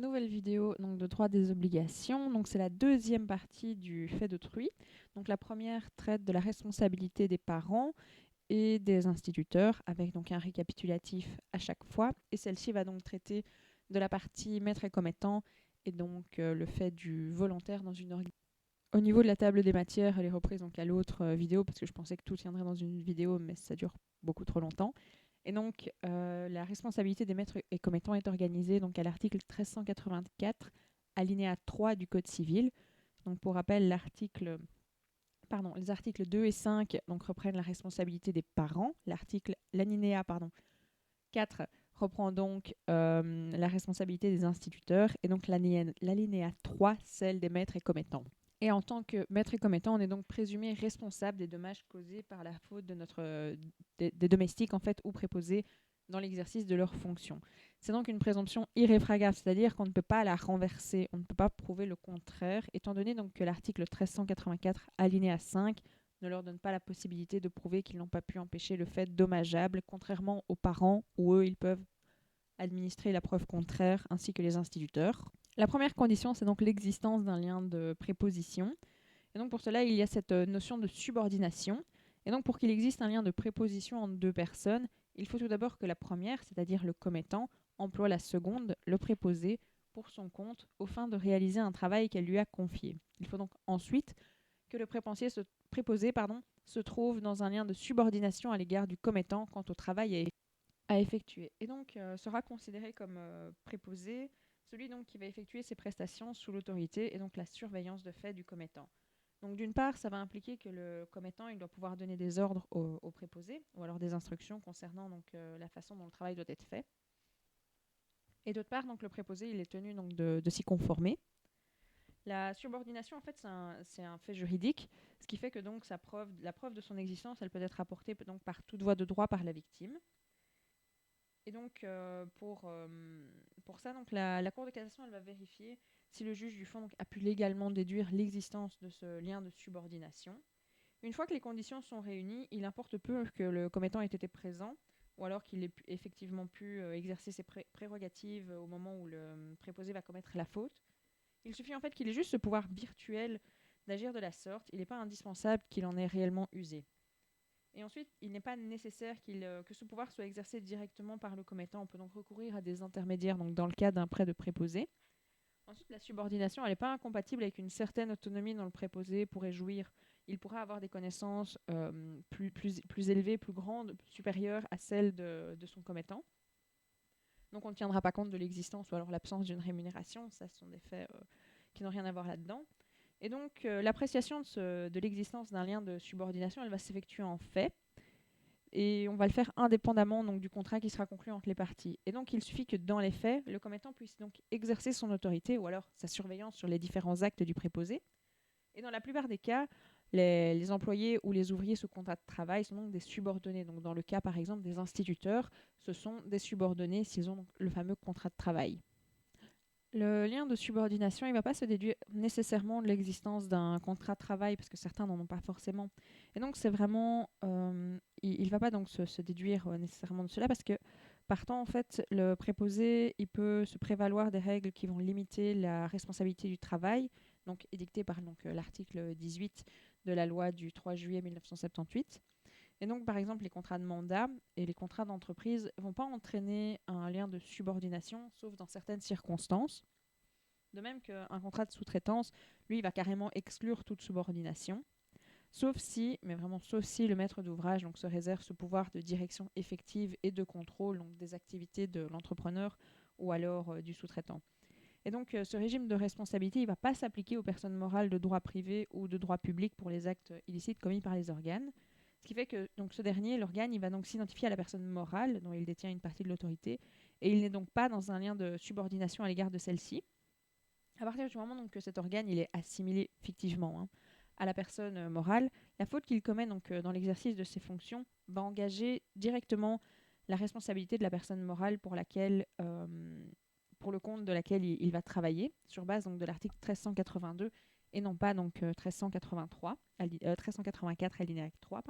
Nouvelle vidéo donc, de droit des obligations. Donc, c'est la deuxième partie du fait d'autrui. Donc, la première traite de la responsabilité des parents et des instituteurs avec donc un récapitulatif à chaque fois. Et celle-ci va donc traiter de la partie maître et commettant et donc le fait du volontaire dans une organisation. Au niveau de la table des matières, elle est reprise donc à l'autre vidéo parce que je pensais que tout tiendrait dans une vidéo, mais ça dure beaucoup trop longtemps. Et donc, la responsabilité des maîtres et commettants est organisée donc, à l'article 1384, alinéa 3 du Code civil. Donc, pour rappel, les articles 2 et 5 donc, reprennent la responsabilité des parents. L'alinéa 4 reprend donc la responsabilité des instituteurs et donc l'alinéa 3, celle des maîtres et commettants. Et en tant que maître et commettant, on est donc présumé responsable des dommages causés par la faute des domestiques en fait, ou préposés dans l'exercice de leurs fonctions. C'est donc une présomption irréfragable, c'est-à-dire qu'on ne peut pas la renverser, on ne peut pas prouver le contraire, étant donné donc que l'article 1384 alinéa 5 ne leur donne pas la possibilité de prouver qu'ils n'ont pas pu empêcher le fait dommageable, contrairement aux parents où eux, ils peuvent administrer la preuve contraire, ainsi que les instituteurs. La première condition, c'est donc l'existence d'un lien de préposition. Et donc pour cela, il y a cette notion de subordination. Et donc pour qu'il existe un lien de préposition entre deux personnes, il faut tout d'abord que la première, c'est-à-dire le commettant, emploie la seconde, le préposé, pour son compte, aux fins de réaliser un travail qu'elle lui a confié. Il faut donc ensuite que le préposé se trouve dans un lien de subordination à l'égard du commettant quant au travail à effectuer. Et donc sera considéré comme préposé celui donc qui va effectuer ses prestations sous l'autorité et donc la surveillance de fait du commettant. Donc d'une part, ça va impliquer que le commettant il doit pouvoir donner des ordres au préposé ou alors des instructions concernant donc, la façon dont le travail doit être fait. Et d'autre part, donc, le préposé il est tenu donc, de s'y conformer. La subordination, en fait, c'est un fait juridique, ce qui fait que donc, la preuve de son existence, elle peut être apportée donc, par toute voie de droit par la victime. Et donc, pour ça, donc, la Cour de cassation elle va vérifier si le juge du fond donc, a pu légalement déduire l'existence de ce lien de subordination. Une fois que les conditions sont réunies, il importe peu que le commettant ait été présent ou alors qu'il ait effectivement pu exercer ses prérogatives au moment où le préposé va commettre la faute. Il suffit en fait qu'il ait juste ce pouvoir virtuel d'agir de la sorte. Il n'est pas indispensable qu'il en ait réellement usé. Et ensuite, il n'est pas nécessaire que ce pouvoir soit exercé directement par le commettant. On peut donc recourir à des intermédiaires donc dans le cas d'un prêt de préposé. Ensuite, la subordination, elle n'est pas incompatible avec une certaine autonomie dont le préposé pourrait jouir. Il pourrait avoir des connaissances plus élevées, plus grandes, supérieures à celles de son commettant. Donc on ne tiendra pas compte de l'existence ou alors l'absence d'une rémunération. Ça, ce sont des faits qui n'ont rien à voir là-dedans. Et donc l'appréciation de l'existence d'un lien de subordination, elle va s'effectuer en fait. Et on va le faire indépendamment donc, du contrat qui sera conclu entre les parties. Et donc il suffit que dans les faits, le commettant puisse donc exercer son autorité ou alors sa surveillance sur les différents actes du préposé. Et dans la plupart des cas, les employés ou les ouvriers sous contrat de travail sont donc des subordonnés. Donc dans le cas par exemple des instituteurs, ce sont des subordonnés s'ils ont donc le fameux contrat de travail. Le lien de subordination, il ne va pas se déduire nécessairement de l'existence d'un contrat de travail, parce que certains n'en ont pas forcément. Et donc, c'est vraiment... il ne va pas donc se déduire nécessairement de cela, parce que partant, en fait, le préposé, il peut se prévaloir des règles qui vont limiter la responsabilité du travail, donc édictées par l'article 18 de la loi du 3 juillet 1978. Et donc, par exemple, les contrats de mandat et les contrats d'entreprise ne vont pas entraîner un lien de subordination, sauf dans certaines circonstances. De même qu'un contrat de sous-traitance, lui, il va carrément exclure toute subordination, sauf si, mais vraiment sauf si le maître d'ouvrage donc, se réserve ce pouvoir de direction effective et de contrôle donc, des activités de l'entrepreneur ou alors du sous-traitant. Et donc, ce régime de responsabilité, il ne va pas s'appliquer aux personnes morales de droit privé ou de droit public pour les actes illicites commis par les organes. Ce qui fait que donc, ce dernier, l'organe, il va donc s'identifier à la personne morale dont il détient une partie de l'autorité et il n'est donc pas dans un lien de subordination à l'égard de celle-ci. À partir du moment donc, que cet organe il est assimilé fictivement à la personne morale, la faute qu'il commet donc, dans l'exercice de ses fonctions va engager directement la responsabilité de la personne morale pour le compte de laquelle il va travailler, sur base donc, de l'article 1382 et non pas donc 1384 alinéa 3.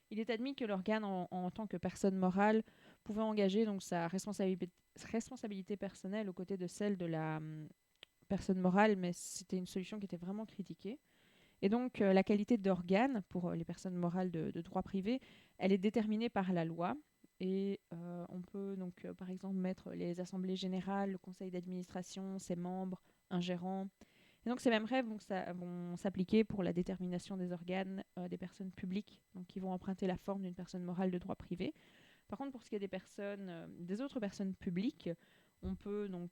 Il est admis que l'organe en tant que personne morale pouvait engager donc sa responsabilité personnelle aux côtés de celle de la personne morale, mais c'était une solution qui était vraiment critiquée. Et donc, la qualité d'organe pour les personnes morales de droit privé, elle est déterminée par la loi. Et on peut donc, par exemple, mettre les assemblées générales, le conseil d'administration, ses membres, un gérant. Et donc, ces mêmes règles vont s'appliquer pour la détermination des organes des personnes publiques, donc qui vont emprunter la forme d'une personne morale de droit privé. Par contre, pour ce qui est des autres personnes publiques, on peut donc,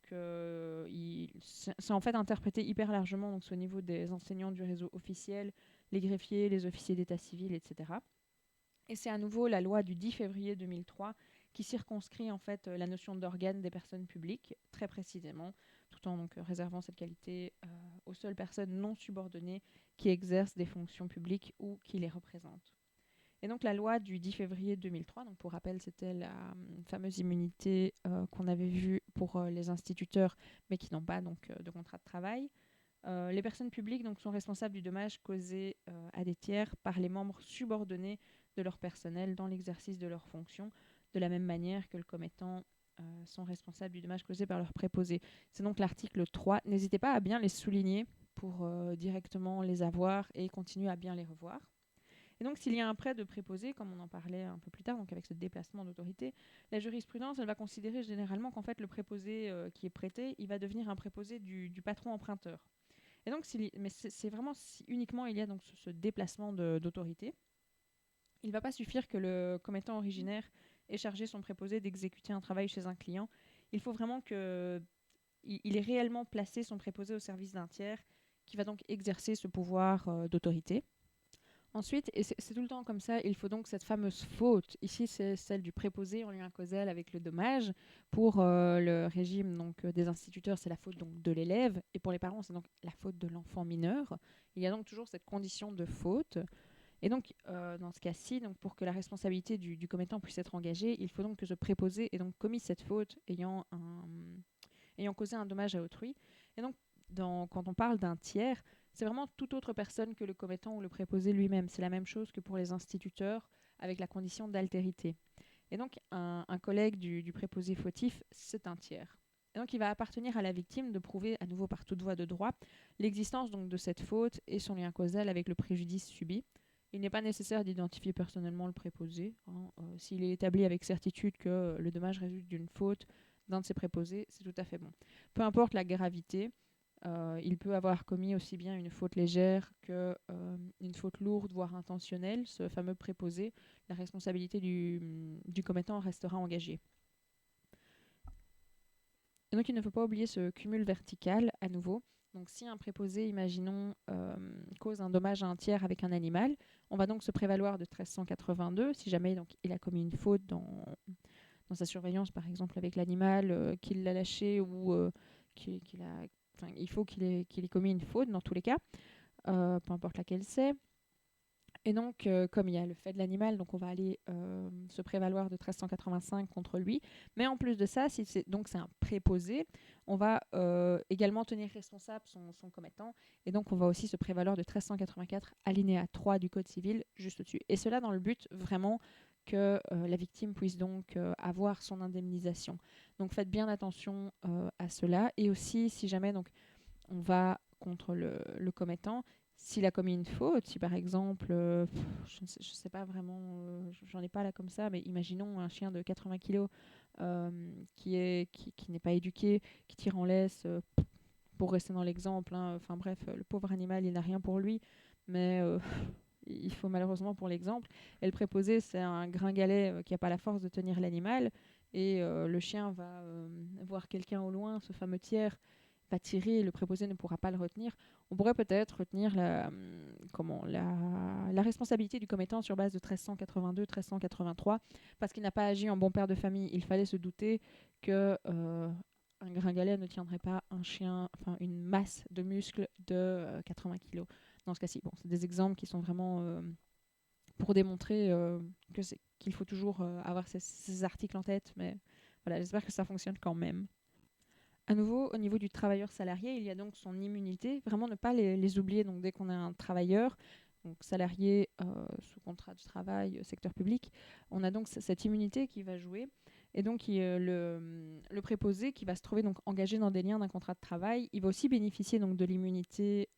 c'est en fait interprété hyper largement, donc c'est au niveau des enseignants du réseau officiel, les greffiers, les officiers d'état civil, etc. Et c'est à nouveau la loi du 10 février 2003 qui circonscrit en fait la notion d'organe des personnes publiques très précisément, tout en donc réservant cette qualité aux seules personnes non subordonnées qui exercent des fonctions publiques ou qui les représentent. Et donc la loi du 10 février 2003, donc pour rappel, c'était la fameuse immunité qu'on avait vue pour les instituteurs, mais qui n'ont pas donc de contrat de travail. Les personnes publiques donc, sont responsables du dommage causé à des tiers par les membres subordonnés de leur personnel dans l'exercice de leurs fonctions, de la même manière que le commettant sont responsables du dommage causé par leurs préposés. C'est donc l'article 3. N'hésitez pas à bien les souligner pour directement les avoir et continuer à bien les revoir. Et donc, s'il y a un prêt de préposé, comme on en parlait un peu plus tard, donc avec ce déplacement d'autorité, la jurisprudence, elle va considérer généralement qu'en fait, le préposé qui est prêté, il va devenir un préposé du patron emprunteur. Et donc, mais c'est vraiment si uniquement il y a donc ce déplacement d'autorité, il ne va pas suffire que le commettant originaire ait chargé son préposé d'exécuter un travail chez un client. Il faut vraiment qu'il ait réellement placé son préposé au service d'un tiers qui va donc exercer ce pouvoir d'autorité. Ensuite, et c'est tout le temps comme ça, il faut donc cette fameuse faute. Ici, c'est celle du préposé en lien causal avec le dommage. Pour le régime donc, des instituteurs, c'est la faute donc, de l'élève. Et pour les parents, c'est donc la faute de l'enfant mineur. Il y a donc toujours cette condition de faute. Et donc, dans ce cas-ci, donc, pour que la responsabilité du commettant puisse être engagée, il faut donc que ce préposé ait donc commis cette faute ayant causé un dommage à autrui. Et donc, quand on parle d'un tiers, c'est vraiment toute autre personne que le commettant ou le préposé lui-même. C'est la même chose que pour les instituteurs, avec la condition d'altérité. Et donc, un collègue du préposé fautif, c'est un tiers. Et donc, il va appartenir à la victime de prouver, à nouveau par toute voie de droit, l'existence donc de cette faute et son lien causal avec le préjudice subi. Il n'est pas nécessaire d'identifier personnellement le préposé. S'il est établi avec certitude que le dommage résulte d'une faute d'un de ses préposés, c'est tout à fait bon. Peu importe la gravité, il peut avoir commis aussi bien une faute légère qu'une faute lourde, voire intentionnelle. Ce fameux préposé, la responsabilité du commettant restera engagée. Et donc il ne faut pas oublier ce cumul vertical à nouveau. Donc si un préposé, imaginons, cause un dommage à un tiers avec un animal, on va donc se prévaloir de 1382 si jamais donc, il a commis une faute dans sa surveillance, par exemple avec l'animal, qu'il l'a lâché ou il faut qu'il ait commis une faute dans tous les cas, peu importe laquelle c'est. Et donc, comme il y a le fait de l'animal, donc on va aller se prévaloir de 1385 contre lui. Mais en plus de ça, si c'est un préposé, on va également tenir responsable son commettant. Et donc, on va aussi se prévaloir de 1384 alinéa 3 du Code civil, juste au-dessus. Et cela dans le but vraiment que la victime puisse donc avoir son indemnisation. Donc, faites bien attention à cela. Et aussi, si jamais donc, on va contre le commettant, s'il a commis une faute, si par exemple, je ne sais pas vraiment, j'en ai pas là comme ça, mais imaginons un chien de 80 kilos qui n'est pas éduqué, qui tire en laisse, pour rester dans l'exemple, enfin bref, le pauvre animal, il n'a rien pour lui, mais il faut malheureusement pour l'exemple. Et le préposé, c'est un gringalet qui n'a pas la force de tenir l'animal, et le chien va voir quelqu'un au loin, ce fameux tiers, va tirer et le préposé ne pourra pas le retenir. On pourrait peut-être retenir la responsabilité du commettant sur base de 1382, 1383, parce qu'il n'a pas agi en bon père de famille. Il fallait se douter que un gringalet ne tiendrait pas un chien, enfin une masse de muscles de 80 kg. Dans ce cas-ci, bon, c'est des exemples qui sont vraiment pour démontrer qu'il faut toujours avoir ces articles en tête, mais voilà, j'espère que ça fonctionne quand même. À nouveau, au niveau du travailleur salarié, il y a donc son immunité. Vraiment ne pas les oublier. Donc, dès qu'on a un travailleur, donc salarié sous contrat de travail, secteur public, on a donc cette immunité qui va jouer. Et donc, le préposé qui va se trouver donc engagé dans des liens d'un contrat de travail, il va aussi bénéficier donc de l'immunité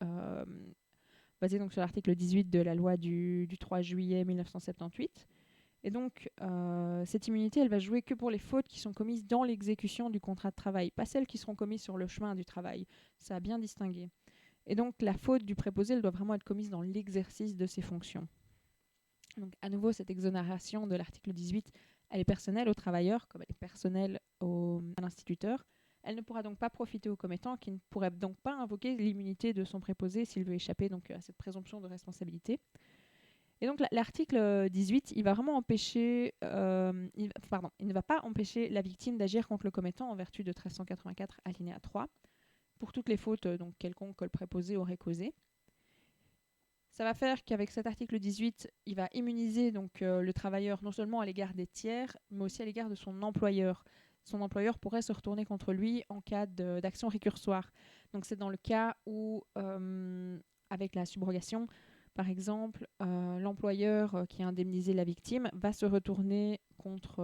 basée donc sur l'article 18 de la loi du 3 juillet 1978. Et donc, cette immunité, elle va jouer que pour les fautes qui sont commises dans l'exécution du contrat de travail, pas celles qui seront commises sur le chemin du travail. Ça a bien distingué. Et donc, la faute du préposé, elle doit vraiment être commise dans l'exercice de ses fonctions. Donc, à nouveau, cette exonération de l'article 18, elle est personnelle au travailleur, comme elle est personnelle à l'instituteur. Elle ne pourra donc pas profiter au commettant, qui ne pourrait donc pas invoquer l'immunité de son préposé s'il veut échapper donc, à cette présomption de responsabilité. Et donc l'article 18, il va vraiment empêcher, il ne va pas empêcher la victime d'agir contre le commettant en vertu de 1384 alinéa 3 pour toutes les fautes donc quelconques que le préposé aurait causées. Ça va faire qu'avec cet article 18, il va immuniser donc le travailleur non seulement à l'égard des tiers, mais aussi à l'égard de son employeur. Son employeur pourrait se retourner contre lui en cas d'action récursoire. Donc c'est dans le cas où, avec la subrogation, par exemple, l'employeur qui a indemnisé la victime va se retourner contre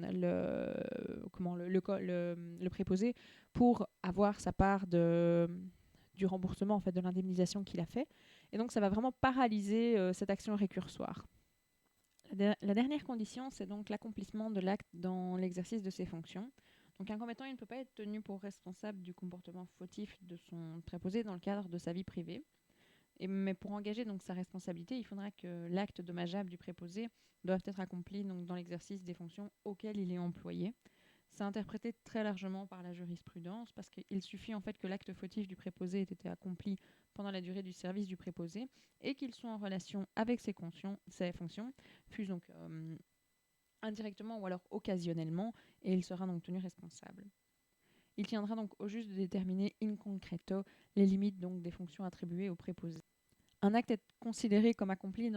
le préposé pour avoir sa part du remboursement en fait, de l'indemnisation qu'il a fait. Et donc, ça va vraiment paralyser cette action récursoire. La dernière condition, c'est donc l'accomplissement de l'acte dans l'exercice de ses fonctions. Donc, un commettant, il ne peut pas être tenu pour responsable du comportement fautif de son préposé dans le cadre de sa vie privée. Mais pour engager donc sa responsabilité, il faudra que l'acte dommageable du préposé doive être accompli donc, dans l'exercice des fonctions auxquelles il est employé. C'est interprété très largement par la jurisprudence parce qu'il suffit en fait que l'acte fautif du préposé ait été accompli pendant la durée du service du préposé et qu'il soit en relation avec ses fonctions, fût donc indirectement ou alors occasionnellement, et il sera donc tenu responsable. Il tiendra donc au juge de déterminer in concreto les limites donc des fonctions attribuées au préposé. Un acte est considéré comme accompli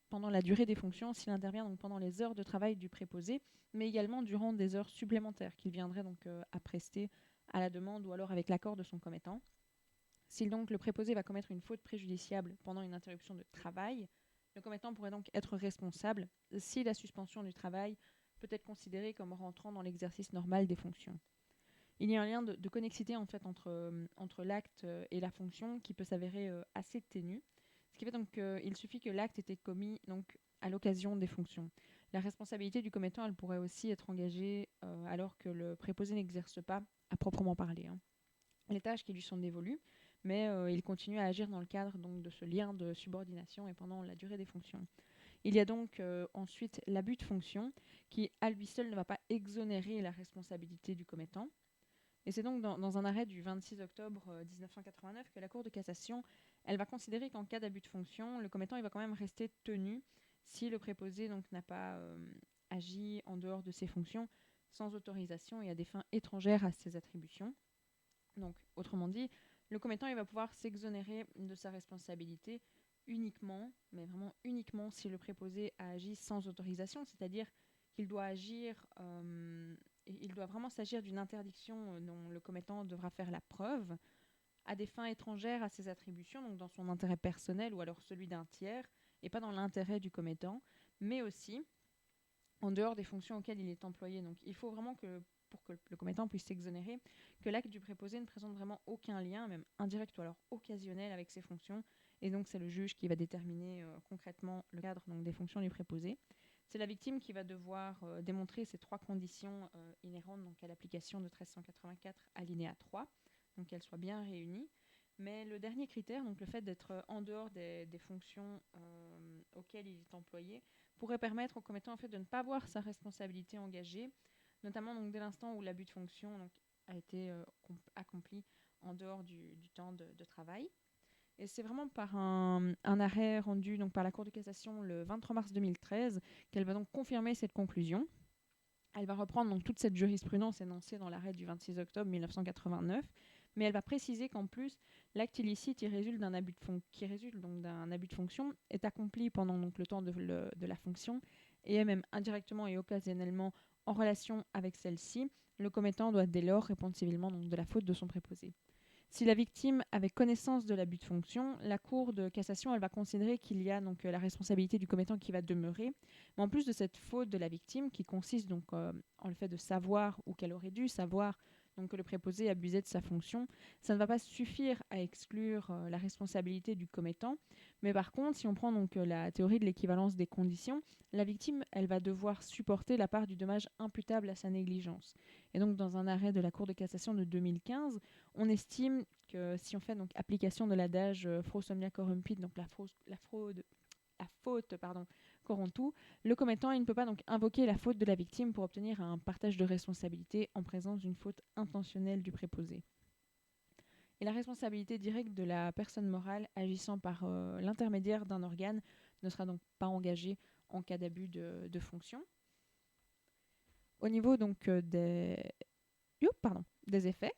pendant la durée des fonctions s'il intervient donc pendant les heures de travail du préposé, mais également durant des heures supplémentaires qu'il viendrait donc à prester à la demande ou alors avec l'accord de son commettant. Si donc le préposé va commettre une faute préjudiciable pendant une interruption de travail, le commettant pourrait donc être responsable si la suspension du travail peut être considérée comme rentrant dans l'exercice normal des fonctions. Il y a un lien de connexité en fait entre l'acte et la fonction qui peut s'avérer assez ténu. Ce qui fait donc qu'il suffit que l'acte ait été commis donc, à l'occasion des fonctions. La responsabilité du commettant, elle pourrait aussi être engagée alors que le préposé n'exerce pas à proprement parler les tâches qui lui sont dévolues, mais il continue à agir dans le cadre donc, de ce lien de subordination et pendant la durée des fonctions. Il y a donc ensuite l'abus de fonction qui, à lui seul, ne va pas exonérer la responsabilité du commettant. Et c'est donc dans un arrêt du 26 octobre 1989 que la Cour de cassation elle va considérer qu'en cas d'abus de fonction, le commettant il va quand même rester tenu si le préposé donc, n'a pas agi en dehors de ses fonctions sans autorisation et à des fins étrangères à ses attributions. Donc, autrement dit, le commettant il va pouvoir s'exonérer de sa responsabilité uniquement, mais vraiment uniquement si le préposé a agi sans autorisation, c'est-à-dire qu'il doit agir, il doit vraiment s'agir d'une interdiction dont le commettant devra faire la preuve à des fins étrangères à ses attributions, donc dans son intérêt personnel ou alors celui d'un tiers, et pas dans l'intérêt du commettant, mais aussi en dehors des fonctions auxquelles il est employé. Donc il faut vraiment que, pour que le commettant puisse s'exonérer, que l'acte du préposé ne présente vraiment aucun lien, même indirect ou alors occasionnel avec ses fonctions, et donc c'est le juge qui va déterminer concrètement le cadre donc, des fonctions du préposé. C'est la victime qui va devoir démontrer ces trois conditions inhérentes donc, à l'application de 1384 alinéa 3, donc qu'elles soient bien réunies. Mais le dernier critère, donc le fait d'être en dehors des fonctions auxquelles il est employé, pourrait permettre au commettant en fait, de ne pas voir sa responsabilité engagée, notamment donc, dès l'instant où l'abus de fonction donc, a été accompli en dehors du temps de travail. Et c'est vraiment par un arrêt rendu donc, par la Cour de cassation le 23 mars 2013 qu'elle va donc confirmer cette conclusion. Elle va reprendre donc, toute cette jurisprudence énoncée dans l'arrêt du 26 octobre 1989, mais elle va préciser qu'en plus, l'acte illicite qui résulte d'un abus de fonction est accompli pendant donc, le temps de la fonction et est même indirectement et occasionnellement en relation avec celle-ci. Le commettant doit dès lors répondre civilement donc, de la faute de son préposé. Si la victime avait connaissance de l'abus de fonction, la Cour de cassation elle va considérer qu'il y a donc la responsabilité du commettant qui va demeurer. Mais en plus de cette faute de la victime, qui consiste donc en le fait de savoir ou qu'elle aurait dû savoir donc que le préposé abusait de sa fonction, ça ne va pas suffire à exclure la responsabilité du commettant. Mais par contre, si on prend donc la théorie de l'équivalence des conditions, la victime elle va devoir supporter la part du dommage imputable à sa négligence. Et donc dans un arrêt de la Cour de cassation de 2015, on estime que si on fait donc application de l'adage fros omnia corrumpit, donc la faute corrompt tout, le commettant il ne peut pas donc invoquer la faute de la victime pour obtenir un partage de responsabilité en présence d'une faute intentionnelle du préposé. Et la responsabilité directe de la personne morale agissant par l'intermédiaire d'un organe ne sera donc pas engagée en cas d'abus de fonction. Au niveau donc des effets,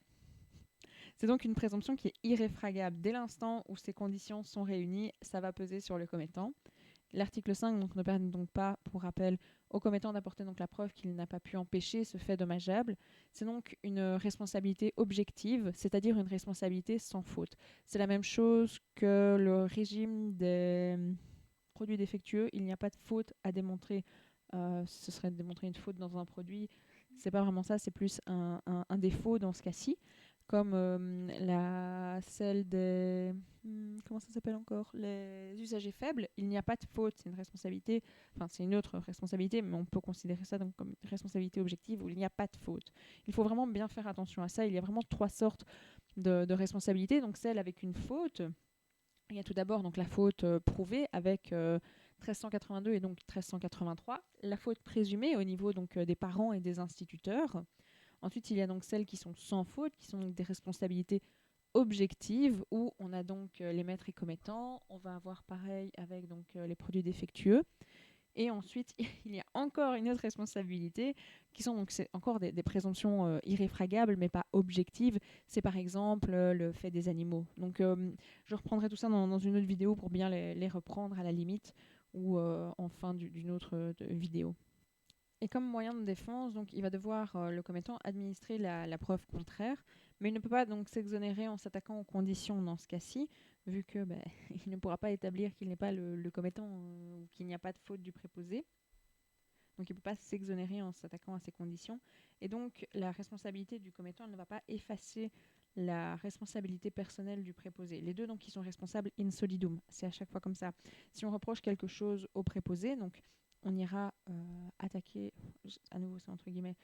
c'est donc une présomption qui est irréfragable. Dès l'instant où ces conditions sont réunies, ça va peser sur le commettant. L'article 5 donc, ne permet donc pas, pour rappel, au commettant d'apporter donc la preuve qu'il n'a pas pu empêcher ce fait dommageable. C'est donc une responsabilité objective, c'est-à-dire une responsabilité sans faute. C'est la même chose que le régime des produits défectueux. Il n'y a pas de faute à démontrer. Ce serait de démontrer une faute dans un produit. C'est pas vraiment ça, c'est plus un défaut dans ce cas-ci, comme celle des comment ça s'appelle encore, les usagers faibles. Il n'y a pas de faute, c'est une responsabilité, enfin c'est une autre responsabilité, mais on peut considérer ça donc comme une responsabilité objective où il n'y a pas de faute. Il faut vraiment bien faire attention à ça. Il y a vraiment trois sortes de responsabilités. Donc celle avec une faute, il y a tout d'abord donc la faute prouvée avec 1382 et donc 1383, la faute présumée au niveau donc des parents et des instituteurs. Ensuite, il y a donc celles qui sont sans faute, qui sont donc des responsabilités objectives, où on a donc les maîtres et commettants. On va avoir pareil avec donc les produits défectueux. Et ensuite, il y a encore une autre responsabilité, qui sont donc c'est encore des présomptions irréfragables, mais pas objectives. C'est par exemple le fait des animaux. Donc, je reprendrai tout ça dans une autre vidéo pour bien les reprendre à la limite, ou en fin d'une autre vidéo. Et comme moyen de défense, donc, il va devoir, le commettant, administrer la preuve contraire, mais il ne peut pas donc s'exonérer en s'attaquant aux conditions dans ce cas-ci, vu que il ne pourra pas établir qu'il n'est pas le commettant ou qu'il n'y a pas de faute du préposé. Donc il ne peut pas s'exonérer en s'attaquant à ces conditions. Et donc la responsabilité du commettant ne va pas effacer la responsabilité personnelle du préposé. Les deux, donc, qui sont responsables in solidum. C'est à chaque fois comme ça. Si on reproche quelque chose au préposé, donc on ira attaquer, à nouveau c'est entre guillemets,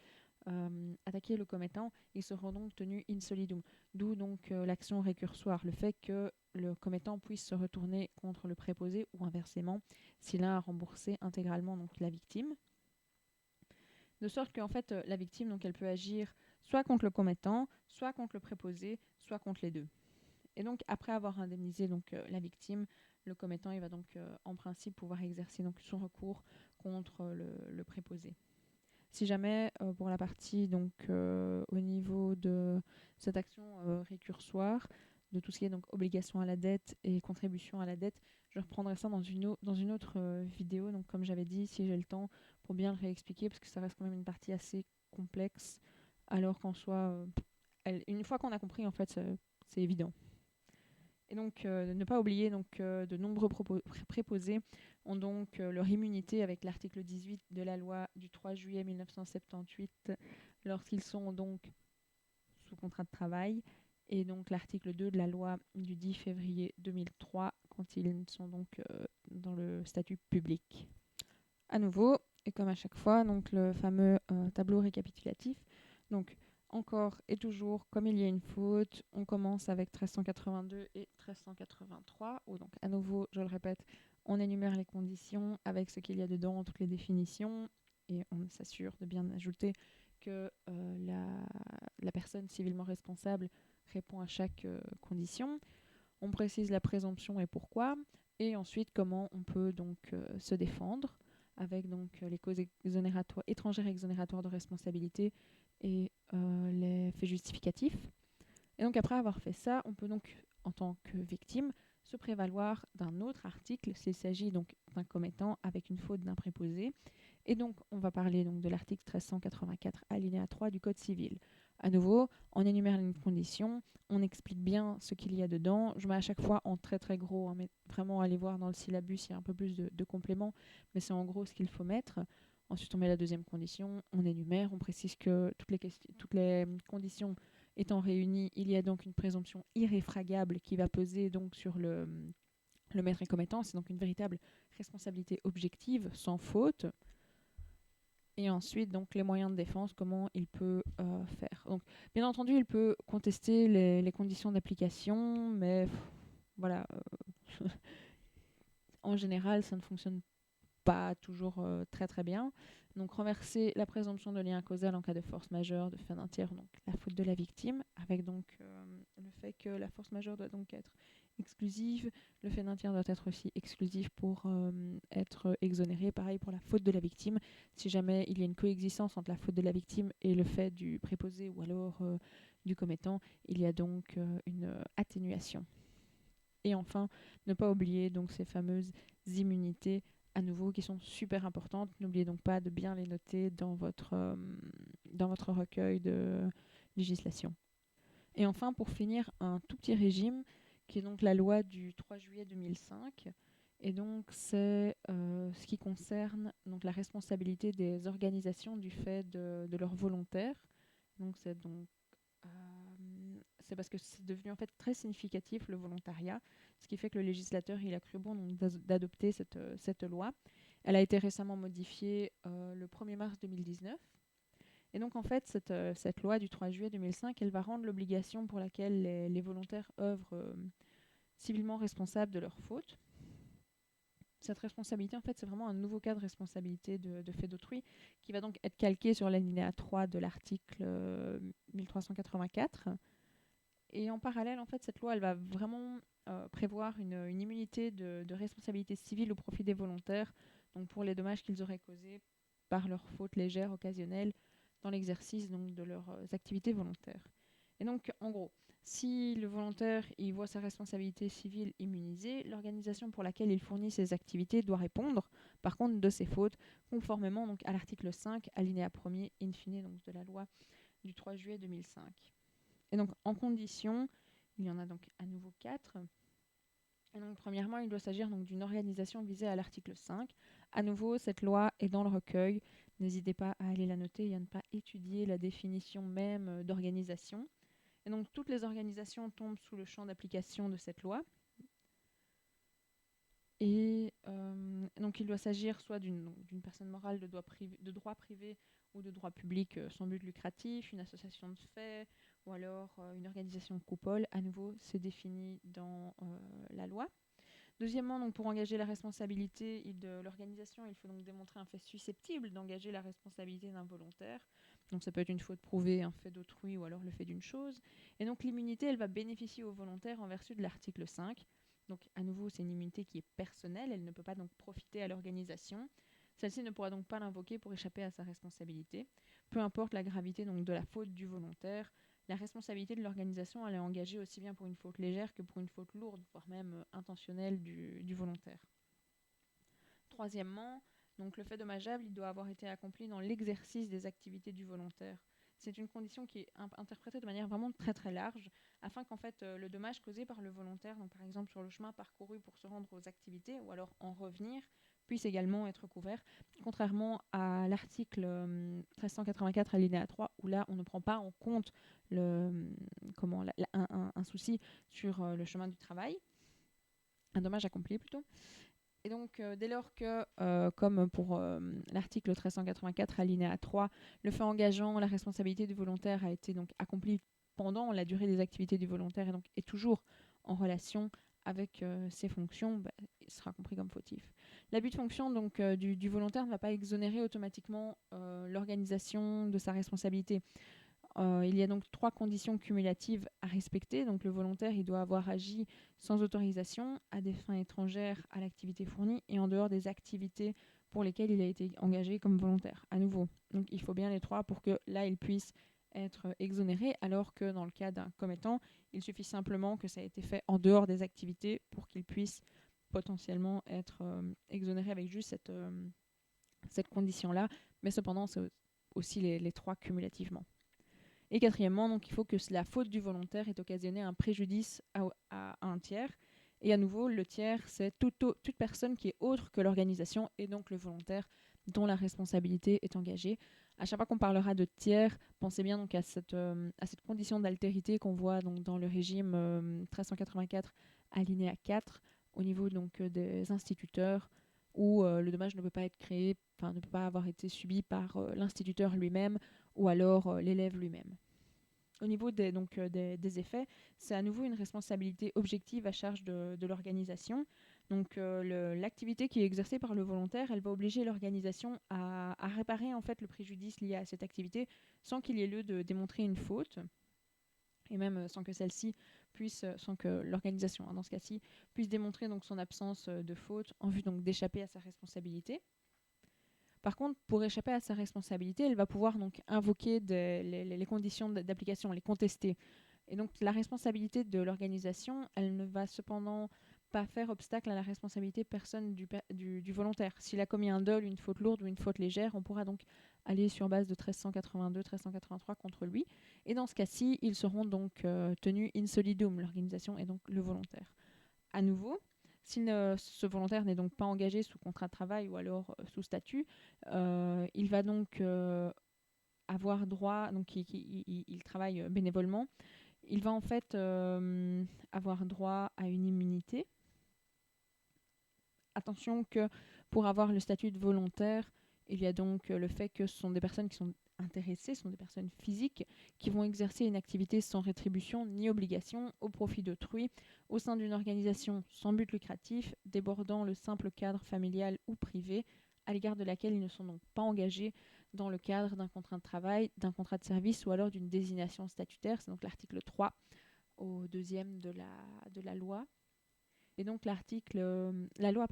attaquer le commettant, ils seront donc tenus in solidum. D'où donc l'action récursoire, le fait que le commettant puisse se retourner contre le préposé ou inversement s'il a remboursé intégralement donc, la victime. De sorte qu'en fait, la victime, donc, elle peut agir soit contre le commettant, soit contre le préposé, soit contre les deux. Et donc, après avoir indemnisé donc, la victime, le commettant il va donc en principe pouvoir exercer donc, son recours contre le préposé. Si jamais, pour la partie donc, au niveau de cette action récursoire, de tout ce qui est donc obligation à la dette et contribution à la dette, je reprendrai ça dans une autre vidéo. Donc, comme j'avais dit, si j'ai le temps, pour bien le réexpliquer, parce que ça reste quand même une partie assez complexe, alors qu'en soi, une fois qu'on a compris, en fait, c'est évident. Et donc, ne pas oublier donc, de nombreux préposés ont donc leur immunité avec l'article 18 de la loi du 3 juillet 1978 lorsqu'ils sont donc sous contrat de travail, et donc l'article 2 de la loi du 10 février 2003 quand ils sont donc dans le statut public. À nouveau, et comme à chaque fois, donc le fameux tableau récapitulatif. Donc, encore et toujours, comme il y a une faute, on commence avec 1382 et 1383, où donc à nouveau, je le répète, on énumère les conditions avec ce qu'il y a dedans, toutes les définitions, et on s'assure de bien ajouter que la personne civilement responsable répond à chaque condition. On précise la présomption et pourquoi, et ensuite comment on peut donc se défendre avec donc les causes étrangères exonératoire de responsabilité et les faits justificatifs. Et donc après avoir fait ça, on peut donc, en tant que victime, se prévaloir d'un autre article s'il s'agit donc d'un commettant avec une faute d'un préposé. Et donc on va parler donc de l'article 1384 alinéa 3 du Code civil. À nouveau, on énumère une condition, on explique bien ce qu'il y a dedans. Je mets à chaque fois en très très gros, hein, mais vraiment allez voir dans le syllabus, il y a un peu plus de compléments, mais c'est en gros ce qu'il faut mettre. Ensuite, on met la deuxième condition, on énumère, on précise que toutes les conditions étant réunies, il y a donc une présomption irréfragable qui va peser donc sur le maître et commettant. C'est donc une véritable responsabilité objective, sans faute. Et ensuite, donc, les moyens de défense, comment il peut faire. Donc, bien entendu, il peut contester les conditions d'application, mais voilà, en général, ça ne fonctionne pas toujours très très bien. Donc, renverser la présomption de lien causal en cas de force majeure, de fait d'un tiers, donc la faute de la victime, avec donc le fait que la force majeure doit donc être exclusive, le fait d'un tiers doit être aussi exclusif pour être exonéré. Pareil pour la faute de la victime. Si jamais il y a une coexistence entre la faute de la victime et le fait du préposé ou alors du commettant, il y a donc une atténuation. Et enfin, ne pas oublier donc ces fameuses immunités à nouveau qui sont super importantes. N'oubliez donc pas de bien les noter dans votre recueil de législation. Et enfin, pour finir, un tout petit régime qui est donc la loi du 3 juillet 2005. Et donc, c'est ce qui concerne donc, la responsabilité des organisations du fait de leurs volontaires. Donc, c'est parce que c'est devenu en fait très significatif le volontariat, ce qui fait que le législateur il a cru bon donc, d'adopter cette loi. Elle a été récemment modifiée le 1er mars 2019. Et donc en fait, cette loi du 3 juillet 2005, elle va rendre l'obligation pour laquelle les volontaires œuvrent civilement responsables de leurs fautes. Cette responsabilité, en fait, c'est vraiment un nouveau cas de responsabilité de fait d'autrui qui va donc être calqué sur l'alinéa 3 de l'article 1384. Et en parallèle, en fait, cette loi, elle va vraiment prévoir une immunité de responsabilité civile au profit des volontaires, donc pour les dommages qu'ils auraient causés par leurs fautes légères, occasionnelles, dans l'exercice donc, de leurs activités volontaires. Et donc, en gros, si le volontaire il voit sa responsabilité civile immunisée, l'organisation pour laquelle il fournit ses activités doit répondre, par contre, de ses fautes, conformément donc, à l'article 5, alinéa 1er, in fine, donc, de la loi du 3 juillet 2005. Et donc, en condition, il y en a donc à nouveau 4. Et donc, premièrement, il doit s'agir donc, d'une organisation visée à l'article 5. À nouveau, cette loi est dans le recueil. N'hésitez pas à aller la noter et à ne pas étudier la définition même d'organisation. Et donc, toutes les organisations tombent sous le champ d'application de cette loi. Et donc, il doit s'agir soit d'une personne morale de droit privé ou de droit public sans but lucratif, une association de fait, ou alors une organisation coupole. À nouveau, c'est défini dans la loi. Deuxièmement, donc, pour engager la responsabilité de l'organisation, il faut donc démontrer un fait susceptible d'engager la responsabilité d'un volontaire. Donc ça peut être une faute prouvée, un fait d'autrui ou alors le fait d'une chose. Et donc l'immunité, elle va bénéficier aux volontaires en vertu de l'article 5. Donc à nouveau, c'est une immunité qui est personnelle, elle ne peut pas donc profiter à l'organisation. Celle-ci ne pourra donc pas l'invoquer pour échapper à sa responsabilité. Peu importe la gravité donc, de la faute du volontaire, la responsabilité de l'organisation elle est engagée aussi bien pour une faute légère que pour une faute lourde, voire même intentionnelle du volontaire. Troisièmement, donc le fait dommageable, il doit avoir été accompli dans l'exercice des activités du volontaire. C'est une condition qui est interprétée de manière vraiment très très large, afin qu'en fait le dommage causé par le volontaire, donc par exemple sur le chemin parcouru pour se rendre aux activités ou alors en revenir, puisse également être couvert, contrairement à l'article 1384 alinéa 3, où là on ne prend pas en compte un souci sur le chemin du travail, un dommage accompli plutôt. Et donc, dès lors que, comme pour l'article 1384 alinéa 3, le fait engageant la responsabilité du volontaire a été donc accompli pendant la durée des activités du volontaire et donc est toujours en relation avec ses fonctions, il sera compris comme fautif. L'abus de fonction donc, du volontaire ne va pas exonérer automatiquement l'organisation de sa responsabilité. Il y a donc 3 conditions cumulatives à respecter. Donc le volontaire, il doit avoir agi sans autorisation, à des fins étrangères à l'activité fournie et en dehors des activités pour lesquelles il a été engagé comme volontaire. À nouveau, donc il faut bien les 3 pour que là, il puisse être exonéré, alors que dans le cas d'un commettant, il suffit simplement que ça ait été fait en dehors des activités pour qu'il puisse potentiellement être exonéré avec juste cette condition-là. Mais cependant, c'est aussi les 3 cumulativement. Et quatrièmement, donc, il faut que la faute du volontaire ait occasionné un préjudice à un tiers. Et à nouveau, le tiers, c'est toute personne qui est autre que l'organisation et donc le volontaire dont la responsabilité est engagée. À chaque fois qu'on parlera de tiers, pensez bien donc à cette condition d'altérité qu'on voit donc dans le régime 1384 alinéa 4 au niveau donc des instituteurs où le dommage ne peut pas être créé, ne peut pas avoir été subi par l'instituteur lui-même ou alors l'élève lui-même. Au niveau des effets, c'est à nouveau une responsabilité objective à charge de l'organisation. Donc l'activité qui est exercée par le volontaire, elle va obliger l'organisation à réparer en fait le préjudice lié à cette activité sans qu'il y ait lieu de démontrer une faute et même sans que celle-ci puisse, sans que l'organisation, dans ce cas-ci, puisse démontrer donc son absence de faute en vue donc d'échapper à sa responsabilité. Par contre, pour échapper à sa responsabilité, elle va pouvoir donc invoquer les conditions d'application, les contester. Et donc la responsabilité de l'organisation, elle ne va cependant pas faire obstacle à la responsabilité personne du volontaire. S'il a commis un dol, une faute lourde ou une faute légère, on pourra donc aller sur base de 1382, 1383 contre lui. Et dans ce cas-ci, ils seront donc tenus in solidum, l'organisation et donc le volontaire. À nouveau, si ce volontaire n'est donc pas engagé sous contrat de travail ou alors sous statut, il va donc avoir droit, donc il travaille bénévolement, il va en fait avoir droit à une immunité. Attention que pour avoir le statut de volontaire, il y a donc le fait que ce sont des personnes qui sont intéressées, ce sont des personnes physiques qui vont exercer une activité sans rétribution ni obligation au profit d'autrui au sein d'une organisation sans but lucratif débordant le simple cadre familial ou privé à l'égard de laquelle ils ne sont donc pas engagés dans le cadre d'un contrat de travail, d'un contrat de service ou alors d'une désignation statutaire. C'est donc l'article 3 au deuxième de la loi. Et donc la loi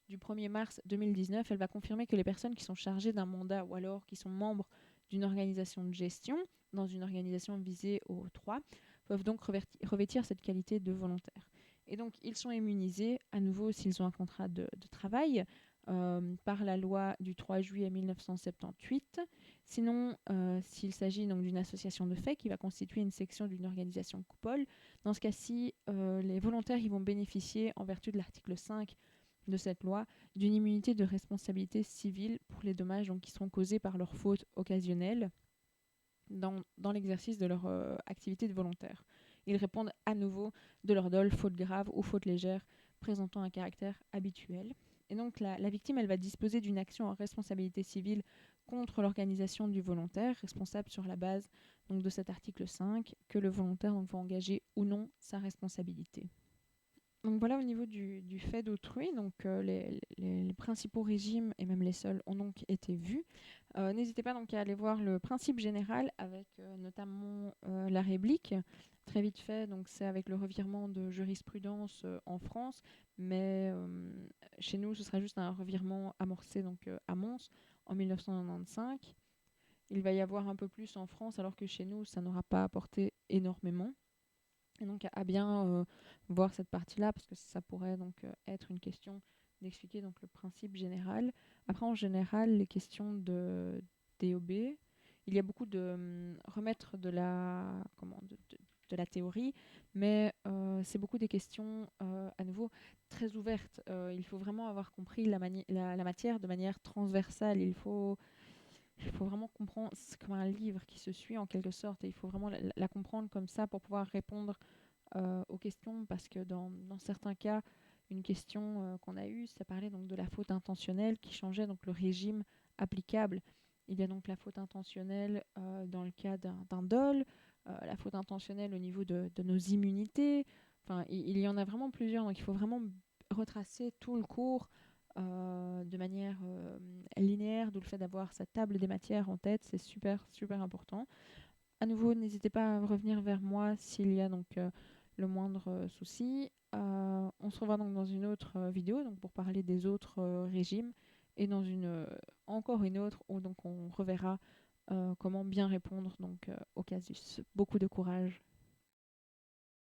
du 1er mars 2019, elle va confirmer que les personnes qui sont chargées d'un mandat ou alors qui sont membres d'une organisation de gestion, dans une organisation visée au 3, peuvent donc revêtir cette qualité de volontaire. Et donc ils sont immunisés, à nouveau s'ils ont un contrat de travail, par la loi du 3 juillet 1978. Sinon, s'il s'agit donc d'une association de fait qui va constituer une section d'une organisation coupole, dans ce cas-ci, les volontaires ils vont bénéficier, en vertu de l'article 5 de cette loi, d'une immunité de responsabilité civile pour les dommages donc, qui seront causés par leur faute occasionnelle dans l'exercice de leur activité de volontaire. Ils répondent à nouveau de leur dol, faute grave ou faute légère, présentant un caractère habituel. Et donc la victime, elle va disposer d'une action en responsabilité civile contre l'organisation du volontaire, responsable sur la base donc, de cet article 5, que le volontaire donc, va engager ou non sa responsabilité. Donc voilà au niveau du fait d'autrui, donc les principaux régimes et même les seuls ont donc été vus. N'hésitez pas donc à aller voir le principe général avec notamment la réplique. Très vite fait, donc c'est avec le revirement de jurisprudence en France, mais chez nous ce sera juste un revirement amorcé donc à Mons en 1995. Il va y avoir un peu plus en France alors que chez nous ça n'aura pas apporté énormément. Et donc à bien voir cette partie-là parce que ça pourrait donc être une question d'expliquer donc le principe général. Après en général les questions de DOB, il y a beaucoup de remettre de la de la théorie, mais c'est beaucoup des questions à nouveau très ouvertes. Il faut vraiment avoir compris la matière de manière transversale. Il faut vraiment comprendre, c'est comme un livre qui se suit en quelque sorte, et il faut vraiment la comprendre comme ça pour pouvoir répondre aux questions, parce que dans certains cas, une question qu'on a eue, ça parlait donc de la faute intentionnelle qui changeait donc le régime applicable. Il y a donc la faute intentionnelle dans le cas d'un dol, la faute intentionnelle au niveau de nos immunités. Enfin, il y en a vraiment plusieurs, donc il faut vraiment retracer tout le cours de manière linéaire, d'où le fait d'avoir sa table des matières en tête, c'est super, super important. À nouveau, n'hésitez pas à revenir vers moi s'il y a donc le moindre souci. On se revoit donc dans une autre vidéo donc pour parler des autres régimes et dans encore une autre où donc on reverra comment bien répondre donc au casus. Beaucoup de courage.